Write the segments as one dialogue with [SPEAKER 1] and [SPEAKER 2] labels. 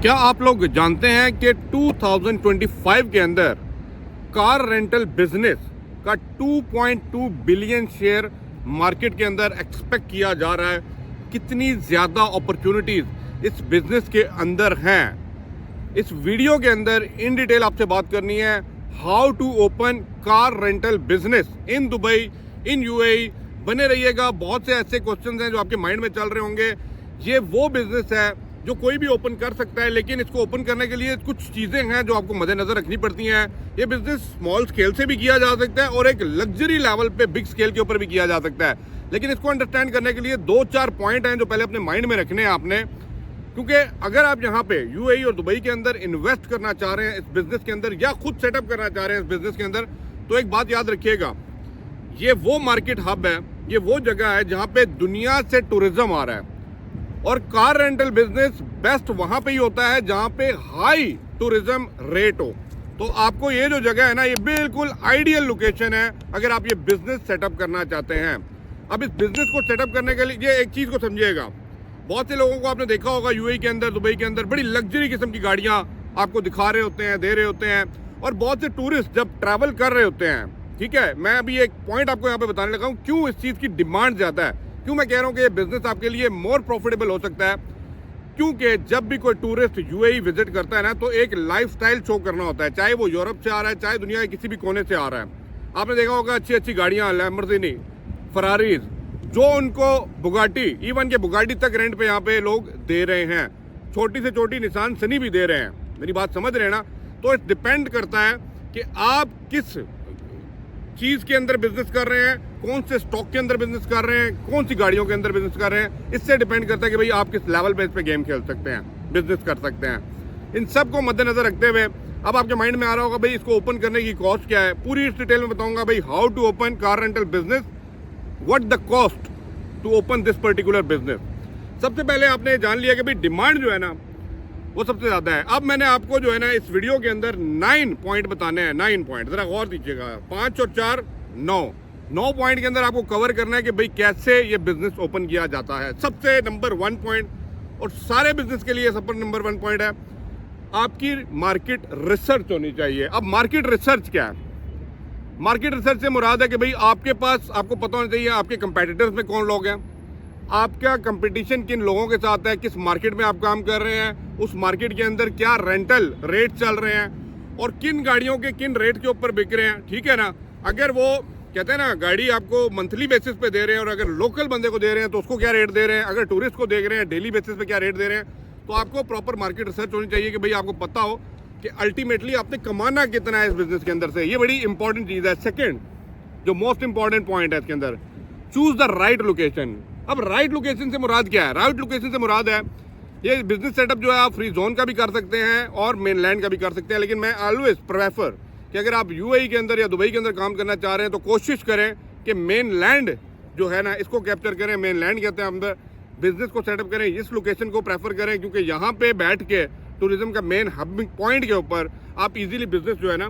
[SPEAKER 1] क्या आप लोग जानते हैं कि 2025 के अंदर कार रेंटल बिजनेस का 2.2 बिलियन शेयर मार्केट के अंदर एक्सपेक्ट किया जा रहा है। कितनी ज़्यादा अपॉर्चुनिटीज़ इस बिजनेस के अंदर हैं, इस वीडियो के अंदर इन डिटेल आपसे बात करनी है। How to open car rental business in Dubai, in UAE. बने रहिएगा, बहुत से ऐसे क्वेश्चंस हैं जो आपके माइंड में चल रहे होंगे। ये वो बिजनेस है जो कोई भी ओपन कर सकता है, लेकिन इसको ओपन करने के लिए कुछ चीज़ें हैं जो आपको मद्देनजर रखनी पड़ती हैं। ये बिजनेस स्मॉल स्केल से भी किया जा सकता है और एक लग्जरी लेवल पे बिग स्केल के ऊपर भी किया जा सकता है, लेकिन इसको अंडरस्टैंड करने के लिए 2-4 पॉइंट हैं जो पहले अपने माइंड में रखने हैं आपने। क्योंकि अगर आप यहाँ पे यूएई और दुबई के अंदर इन्वेस्ट करना चाह रहे हैं इस बिजनेस के अंदर, या खुद सेटअप करना चाह रहे हैं इस बिजनेस के अंदर, तो एक बात याद रखिएगा, ये वो मार्केट हब है, ये वो जगह है जहाँ पे दुनिया से टूरिज्म आ रहा है। और कार रेंटल बिजनेस बेस्ट वहां पे ही होता है जहां पे हाई टूरिज्म रेट हो। तो आपको ये जो जगह है ना, ये बिल्कुल आइडियल लोकेशन है अगर आप ये बिजनेस सेटअप करना चाहते हैं। अब इस बिजनेस को सेटअप करने के लिए एक चीज को समझिएगा, बहुत से लोगों को आपने देखा होगा यूएई के अंदर, दुबई के अंदर बड़ी लग्जरी किस्म की गाड़ियां आपको दिखा रहे होते हैं, दे रहे होते हैं। और बहुत से टूरिस्ट जब ट्रैवल कर रहे होते हैं, ठीक है, मैं अभी एक पॉइंट आपको यहाँ पे बताने लगा हूँ क्यों इस चीज की डिमांड ज्यादा है, क्यों मैं कह रहा हूं कि ये बिजनेस आपके लिए मोर प्रॉफिटेबल हो सकता है। क्योंकि जब भी कोई टूरिस्ट यूएई विजिट करता है ना, तो एक लाइफस्टाइल शो करना होता है, चाहे वो यूरोप से आ रहा है, चाहे दुनिया के किसी भी कोने से आ रहा है। आपने देखा होगा अच्छी अच्छी गाड़ियां, लैम्बोर्गिनी, फरारीज, जो उनको बुगाटी, इवन के बुगाटी तक रेंट पे यहाँ पे लोग दे रहे हैं। छोटी से छोटी निसान सनी भी दे रहे हैं। मेरी बात समझ रहे हैं ना? तो इट डिपेंड करता है कि आप किस चीज के अंदर बिजनेस कर रहे हैं, कौन से स्टॉक के अंदर बिजनेस कर रहे हैं, कौन सी गाड़ियों के अंदर बिजनेस कर रहे हैं। इससे डिपेंड करता है कि भाई आप किस लेवल पे इस पे गेम खेल सकते हैं, बिजनेस कर सकते हैं। इन सब को मद्देनजर रखते हुए अब आपके माइंड में आ रहा होगा भाई इसको ओपन करने की कॉस्ट क्या है। पूरी इस डिटेल में बताऊंगा भाई, how to open car rental business, what the cost to open this particular business. सबसे पहले आपने जान लिया कि भाई डिमांड जो है ना वो सबसे ज्यादा है। अब मैंने आपको जो है ना इस वीडियो के अंदर 9 पॉइंट बताने हैं, 9 पॉइंट, जरा गौर दीजिएगा। 5 और 4 9 पॉइंट के अंदर आपको कवर करना है कि भाई कैसे ये बिजनेस ओपन किया जाता है। सबसे नंबर 1 पॉइंट, और सारे बिजनेस के लिए सबसे नंबर 1 पॉइंट है, आपकी मार्केट रिसर्च होनी चाहिए। अब मार्केट रिसर्च क्या है? मार्केट रिसर्च से मुराद है कि भाई आपके पास, आपको पता होना चाहिए आपके कंपेटिटर्स में कौन लोग हैं, आपका कंपटीशन किन लोगों के साथ है, किस मार्केट में आप काम कर रहे हैं, उस मार्केट के अंदर क्या रेंटल रेट चल रहे हैं और किन गाड़ियों के किन रेट के ऊपर बिक रहे हैं। ठीक है ना? अगर वो कहते हैं ना गाड़ी आपको मंथली बेसिस पे दे रहे हैं और अगर लोकल बंदे को दे रहे हैं तो उसको क्या रेट दे रहे हैं, अगर टूरिस्ट को दे रहे हैं डेली बेसिस पे क्या रेट दे रहे हैं, तो आपको प्रॉपर मार्केट रिसर्च होनी चाहिए कि भाई आपको पता हो कि अल्टीमेटली आपने कमाना कितना है इस बिजनेस के अंदर से। ये बड़ी इंपॉर्टेंट चीज़ है। सेकेंड, जो मोस्ट इंपॉर्टेंट पॉइंट है इसके अंदर, चूज द राइट लोकेशन। अब राइट लोकेशन से मुराद क्या है? राइट लोकेशन से मुराद है ये बिजनेस सेटअप जो है आप फ्री जोन का भी कर सकते हैं और मेनलैंड का भी कर सकते हैं, लेकिन मैं ऑलवेज प्रेफर कि अगर आप यूएई के अंदर या दुबई के अंदर काम करना चाह रहे हैं तो कोशिश करें कि मेनलैंड जो है ना इसको कैप्चर करें। मेनलैंड कहते हैं अंदर बिजनेस को सेटअप करें, इस लोकेशन को प्रेफर करें, क्योंकि यहाँ पे बैठ के टूरिज्म का मेन हबिंग पॉइंट के ऊपर आप इजीली बिजनेस जो है ना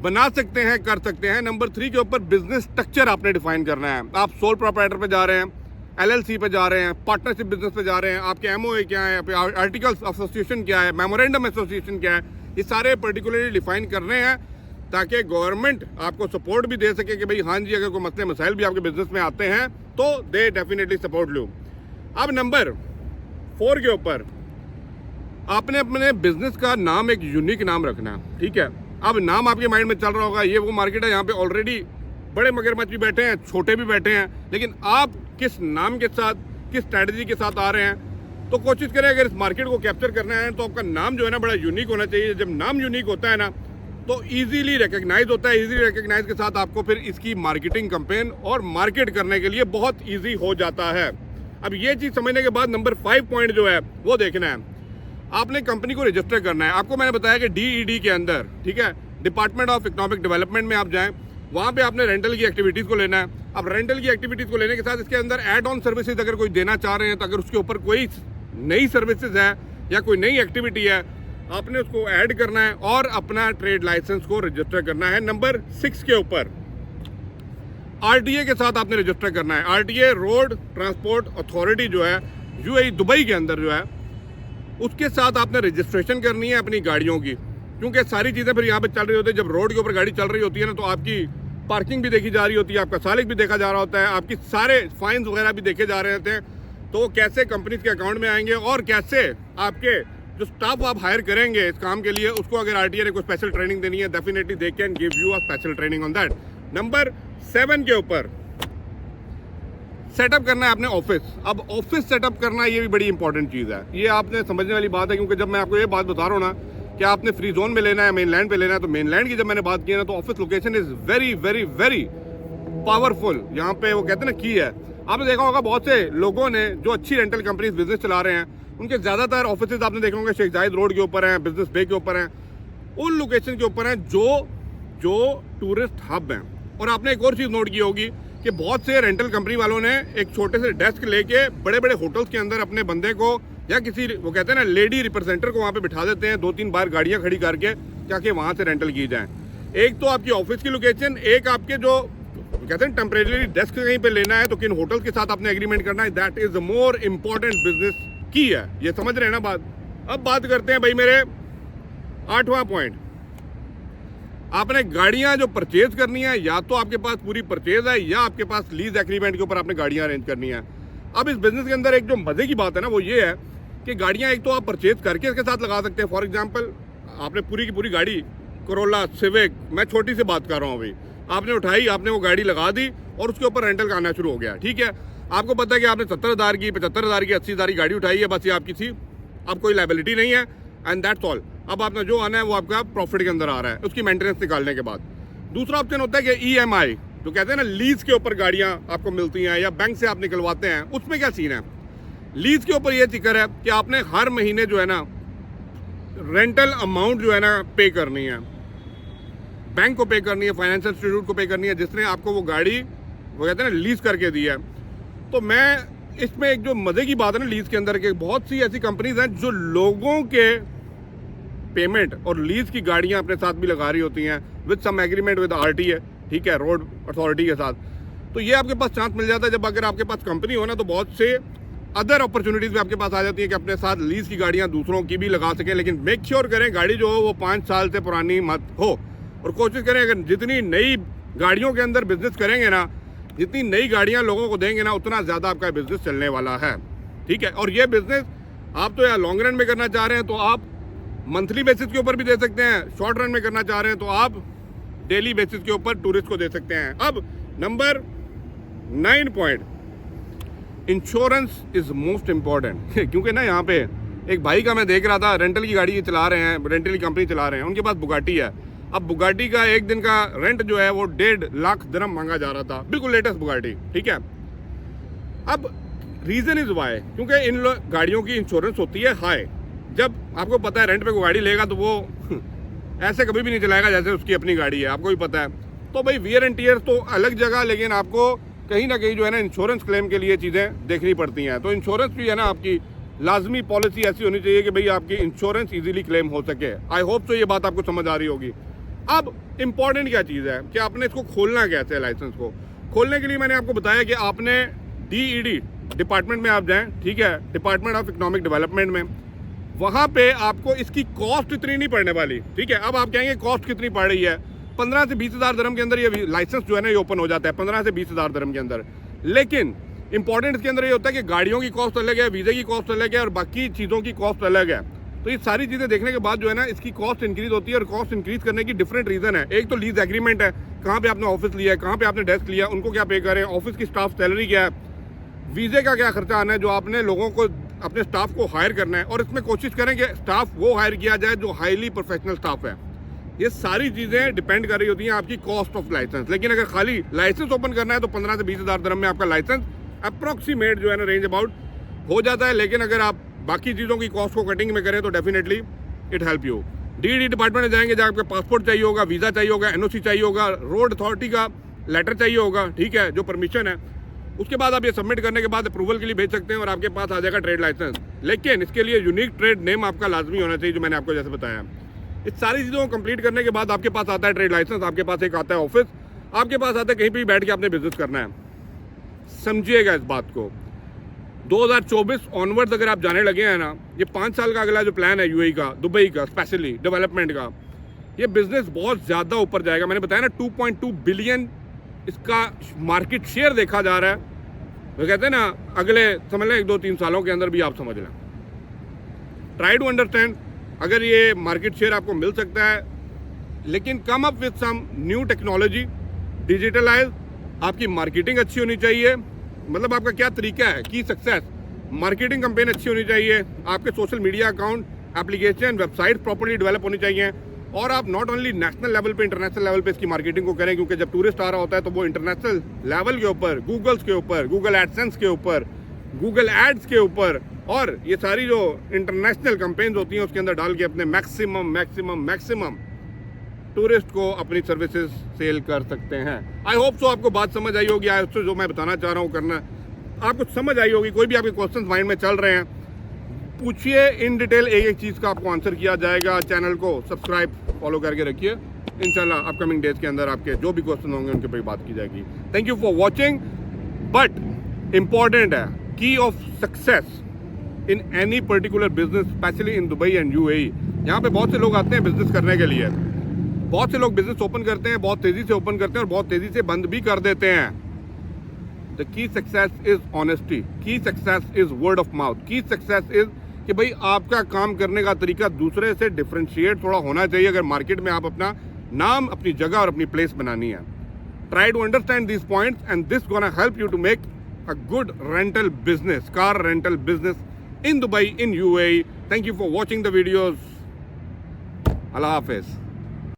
[SPEAKER 1] बना सकते हैं, कर सकते हैं। नंबर 3 के ऊपर बिजनेस स्ट्रक्चर आपने डिफाइन करना है। आप सोल प्रोप्राइटर पे जा रहे हैं, एलएलसी पे जा रहे हैं, पार्टनरशिप बिजनेस पे जा रहे हैं, आपके एमओए क्या है, आर्टिकल्स एसोसिएशन क्या है, मेमोरेंडम एसोसिएशन क्या है, ये सारे पर्टिकुलरली डिफाइन करने हैं ताकि गवर्नमेंट आपको सपोर्ट भी दे सके कि भाई हाँ जी, अगर कोई मसले मसाइल भी आपके बिजनेस में आते हैं तो दे डेफिनेटली सपोर्ट लो। अब नंबर 4 के ऊपर आपने अपने बिजनेस का नाम एक यूनिक नाम रखना है। ठीक है? अब नाम आपके माइंड में चल रहा होगा ये वो मार्केट है, यहाँ पे ऑलरेडी बड़े मगरमच्छ भी बैठे हैं, छोटे भी बैठे हैं, लेकिन आप किस नाम के साथ, किस स्ट्रैटेजी के साथ आ रहे हैं। तो कोशिश करें अगर इस मार्केट को कैप्चर करना है तो आपका नाम जो है ना बड़ा यूनिक होना चाहिए। जब नाम यूनिक होता है ना तो इजीली रिकग्नाइज होता है। इजीली रिकग्नाइज के साथ आपको फिर इसकी मार्केटिंग कैंपेन और मार्केट करने के लिए बहुत ईजी हो जाता है। अब ये चीज़ समझने के बाद नंबर 5 पॉइंट जो है वो देखना है, आपने कंपनी को रजिस्टर करना है। आपको मैंने बताया कि डीईडी के अंदर, ठीक है, डिपार्टमेंट ऑफ इकोनॉमिक डेवलपमेंट में आप जाएं, वहाँ पे आपने रेंटल की एक्टिविटीज़ को लेना है। अब रेंटल की एक्टिविटीज़ को लेने के साथ इसके अंदर ऐड ऑन सर्विसेज अगर कोई देना चाह रहे हैं तो अगर उसके ऊपर कोई नई सर्विसेज है या कोई नई एक्टिविटी है, आपने उसको ऐड करना है और अपना ट्रेड लाइसेंस को रजिस्टर करना है। नंबर 6 के ऊपर आरटीए के साथ आपने रजिस्टर करना है। आरटीए रोड ट्रांसपोर्ट अथॉरिटी जो है यूएई दुबई के अंदर जो है उसके साथ आपने रजिस्ट्रेशन करनी है अपनी गाड़ियों की, क्योंकि सारी चीज़ें फिर यहाँ पे चल रही होती है। जब रोड के ऊपर गाड़ी चल रही होती है ना, तो आपकी पार्किंग भी देखी जा रही होती है, आपका सालिक भी देखा जा रहा होता है, आपकी सारे फाइन्स वगैरह भी देखे जा रहे होते हैं। तो कैसे कंपनीज के अकाउंट में आएंगे और कैसे आपके जो स्टाफ आप हायर करेंगे इस काम के लिए, उसको अगर आरटीए ने कोई स्पेशल ट्रेनिंग देनी है, definitely they can give you a special training on that. Number 7 के ऊपर सेटअप करना है अपने ऑफिस। अब ऑफिस सेटअप करना ये भी बड़ी इंपॉर्टेंट चीज़ है, ये आपने समझने वाली बात है, क्योंकि जब मैं आपको ये बात बता रहा हूँ ना कि आपने फ्री जोन में लेना है, मेनलैंड पे लेना है, तो मेनलैंड की जब मैंने बात की ना, तो office location is very very very powerful. यहाँ पे वो कहते हैं ना की है। आपने देखा होगा बहुत से लोगों ने जो अच्छी रेंटल कंपनीज बिजनेस चला रहे हैं, उनके ज़्यादातर ऑफिस आपने देखे होंगे शेख जायद रोड के ऊपर हैं, बिजनेस बे के ऊपर हैं, उन लोकेशन के ऊपर हैं जो टूरिस्ट हब हैं। और आपने एक और चीज़ नोट की होगी कि बहुत से रेंटल कंपनी वालों ने एक छोटे से डेस्क लेके बड़े बड़े होटल्स के अंदर अपने बंदे को या किसी वो कहते हैं ना लेडी रिप्रेजेंटेटर को वहाँ पे बिठा देते हैं, 2-3 बार गाड़ियाँ खड़ी करके ताकि वहाँ से रेंटल की जाए। एक तो आपकी ऑफिस की लोकेशन, एक आपके जो कहते हैं टेम्परेरी डेस्क कहीं पे लेना है तो किन होटल के साथ आपने एग्रीमेंट करना है, that is the more important business की है। ये समझ रहे हैं ना बात। अब बात करते हैं भाई मेरे 8वां पॉइंट। आपने गाड़ियां जो परचेज करनी है, या तो आपके पास पूरी परचेज है या आपके पास लीज एग्रीमेंट के ऊपर आपने गाड़ियां अरेंज करनी है। अब इस बिजनेस के अंदर एक जो मजे की बात है ना, वो ये है कि गाड़ियां एक तो आप परचेज करके इसके साथ लगा सकते हैं। फॉर एग्जांपल आपने पूरी की पूरी गाड़ी कोरोला, सिविक, मैं छोटी सी बात कर रहा हूँ अभी, आपने उठाई, आपने वो गाड़ी लगा दी और उसके ऊपर रेंटल का आना शुरू हो गया। ठीक है, आपको पता है कि आपने 70,000 की, 75,000 की, 80,000 की गाड़ी उठाई है, बस ये आपकी थी, अब कोई लायबिलिटी नहीं है, एंड दैट्स ऑल। अब आपने जो आना है वो आपका प्रॉफिट के अंदर आ रहा है उसकी मेंटेनेंस निकालने के बाद। दूसरा ऑप्शन होता है कि EMI, जो कहते हैं ना लीज के ऊपर गाड़ियां आपको मिलती हैं या बैंक से आप निकलवाते हैं। उसमें क्या सीन है, लीज के ऊपर ये जिक्र है कि आपने हर महीने जो है ना रेंटल अमाउंट जो है ना पे करनी है, बैंक को पे करनी है, फाइनेंशियल इंस्टीट्यूट को पे करनी है जिसने आपको वो गाड़ी वो कहते हैं ना लीज करके दी है। तो मैं इसमें एक जो मजे की बात है ना लीज के अंदर के, बहुत सी ऐसी कंपनीज हैं जो लोगों के पेमेंट और लीज की गाड़ियां अपने साथ भी लगा रही होती हैं with some agreement with RTA, ठीक है, रोड अथॉरिटी के साथ। तो ये आपके पास चांस मिल जाता है। जब अगर आपके पास कंपनी हो ना, तो बहुत से अदर अपॉर्चुनिटीज भी आपके पास आ जाती है कि अपने साथ लीज की गाड़ियां दूसरों की भी लगा सकें। लेकिन मेक श्योर करें गाड़ी जो हो वो 5 साल से पुरानी मत हो, और कोशिश करें अगर जितनी नई गाड़ियों के अंदर बिजनेस करेंगे ना, जितनी नई गाड़ियां लोगों को देंगे ना, उतना ज़्यादा आपका बिजनेस चलने वाला है। ठीक है, और ये बिजनेस आप तो या लॉन्ग रन में करना चाह रहे हैं तो आप मंथली बेसिस के ऊपर भी दे सकते हैं, शॉर्ट रन में करना चाह रहे हैं तो आप डेली बेसिस के ऊपर टूरिस्ट को दे सकते हैं। अब number 9 point, insurance is most important. क्योंकि ना यहाँ पे एक भाई का मैं देख रहा था, रेंटल की गाड़ी चला रहे हैं, रेंटल की कंपनी चला रहे हैं, उनके पास बुगाटी है। अब बुगाटी का एक दिन का रेंट जो है वो 1.5 लाख दिरहम मांगा जा रहा था, बिल्कुल लेटेस्ट बुगाटी। ठीक है, अब रीजन इज वाई, क्योंकि इन गाड़ियों की इंश्योरेंस होती है हाई। जब आपको पता है रेंट पे कोई गाड़ी लेगा तो वो ऐसे कभी भी नहीं चलाएगा जैसे उसकी अपनी गाड़ी है, आपको भी पता है। तो भाई वियर एंड टीयर तो अलग जगह, लेकिन आपको कहीं ना कहीं जो है ना इंश्योरेंस क्लेम के लिए चीज़ें देखनी पड़ती हैं। तो इंश्योरेंस भी है ना आपकी लाजमी पॉलिसी ऐसी होनी चाहिए कि भाई आपकी इंश्योरेंस इजीली क्लेम हो सके। आई होप तो ये बात आपको समझ आ रही होगी। अब इंपॉर्टेंट क्या चीज़ है कि आपने इसको खोलना कैसे है। लाइसेंस को खोलने के लिए मैंने आपको बताया कि आपने DED डिपार्टमेंट में आप जाएं, ठीक है, डिपार्टमेंट ऑफ इकोनॉमिक डेवलपमेंट में, वहाँ पे आपको इसकी कॉस्ट इतनी नहीं पड़ने वाली। ठीक है, अब आप कहेंगे कॉस्ट कितनी पड़ रही है, 15 से 20 हज़ार दिरहम के अंदर ये लाइसेंस जो है ना ये ओपन हो जाता है, 15 से 20 हज़ार दिरहम के अंदर। लेकिन इंपॉर्टेंट इसके अंदर ये होता है कि गाड़ियों की कॉस्ट अलग है, वीज़े की कॉस्ट अलग है और बाकी चीज़ों की कॉस्ट अलग है। तो ये सारी चीज़ें देखने के बाद जो है ना इसकी कॉस्ट इंक्रीज होती है, और कॉस्ट इंक्रीज करने की डिफरेंट रीज़न है। एक तो लीज एग्रीमेंट है, कहाँ पे आपने ऑफिस लिया है, कहाँ पे आपने डेस्क लिया, उनको क्या पे करें, ऑफिस की स्टाफ सैलरी क्या है, वीज़े का क्या खर्चा आना है जो आपने लोगों को अपने स्टाफ को हायर करना है, और इसमें कोशिश करें कि स्टाफ वो हायर किया जाए जो हाईली प्रोफेशनल स्टाफ है। ये सारी चीज़ें डिपेंड कर रही होती हैं आपकी कॉस्ट ऑफ लाइसेंस। लेकिन अगर खाली लाइसेंस ओपन करना है तो 15 से 20 हज़ार दिरहम में आपका लाइसेंस अप्रॉक्सीमेट जो है ना रेंज अबाउट हो जाता है। लेकिन अगर आप बाकी चीज़ों की कॉस्ट को कटिंग में करें तो definitely it help you. DED department में जाएंगे, जहाँ आपका पासपोर्ट चाहिए होगा, वीज़ा चाहिए होगा, NOC चाहिए होगा, रोड अथॉरिटी का लेटर चाहिए होगा, ठीक है, जो परमिशन है। उसके बाद आप ये सबमिट करने के बाद अप्रूवल के लिए भेज सकते हैं और आपके पास आ जाएगा ट्रेड लाइसेंस। लेकिन इसके लिए यूनिक ट्रेड नेम आपका लाजमी होना चाहिए, जो मैंने आपको जैसे बताया। इस सारी चीज़ों को कंप्लीट करने के बाद आपके पास आता है ट्रेड लाइसेंस, आपके पास एक आता है ऑफिस, आपके पास आता है कहीं भी बैठ के आपने बिजनेस करना है। समझिएगा इस बात को, 2024 ऑनवर्ड्स अगर आप जाने लगे हैं ना, ये 5 साल का अगला जो प्लान है यूएई का, दुबई का स्पेशली डेवलपमेंट का, ये बिजनेस बहुत ज़्यादा ऊपर जाएगा। मैंने बताया ना 2.2 बिलियन इसका मार्केट शेयर देखा जा रहा है। वो कहते हैं ना अगले समझ लें 1-2-3 सालों के अंदर भी आप समझ लें। ट्राई टू अंडरस्टैंड, अगर ये मार्केट शेयर आपको मिल सकता है, लेकिन come up with some new technology, digitalize, आपकी मार्केटिंग अच्छी होनी चाहिए। मतलब आपका क्या तरीका है की सक्सेस, मार्केटिंग कैंपेन अच्छी होनी चाहिए, आपके social media account, application, website properly develop होनी चाहिए, और आप नॉट ओनली नेशनल लेवल पे, इंटरनेशनल लेवल पे इसकी मार्केटिंग को करें, क्योंकि जब टूरिस्ट आ रहा होता है तो वो इंटरनेशनल लेवल के ऊपर, गूगल्स के ऊपर, गूगल एडसेंस के ऊपर, गूगल एड्स के ऊपर, और ये सारी जो इंटरनेशनल कैंपेन्स होती हैं उसके अंदर डाल के अपने मैक्सिमम टूरिस्ट को अपनी सर्विसेज सेल कर सकते हैं। आई होप सो आपको बात समझ आई होगी। आई होप सो जो मैं बताना चाह रहा हूँ करना आपको समझ आई होगी। कोई भी आपके क्वेश्चंस माइंड में चल रहे हैं, पूछिए, इन डिटेल एक चीज़ का आपको आंसर किया जाएगा। चैनल को सब्सक्राइब फॉलो करके रखिए। इंशाल्लाह अपकमिंग डेज के अंदर आपके जो भी क्वेश्चन होंगे उनके पर बात की जाएगी। Thank you for watching. But important है, की of success in any particular business, specially in Dubai and UAE. यहाँ पे बहुत से लोग आते हैं बिजनेस करने के लिए, बहुत से लोग बिजनेस ओपन करते हैं, बहुत तेजी से ओपन करते हैं और बहुत तेजी से बंद भी कर देते हैं। The key success is honesty, key success is word of mouth, key success is कि भाई आपका काम करने का तरीका दूसरे से डिफरेंशिएट थोड़ा होना चाहिए अगर मार्केट में आप अपना नाम, अपनी जगह और अपनी प्लेस बनानी है। Try to understand this points and this gonna help you to make a good rental business, car rental business in Dubai, in UAE. Thank you for watching the videos. Allah Hafiz.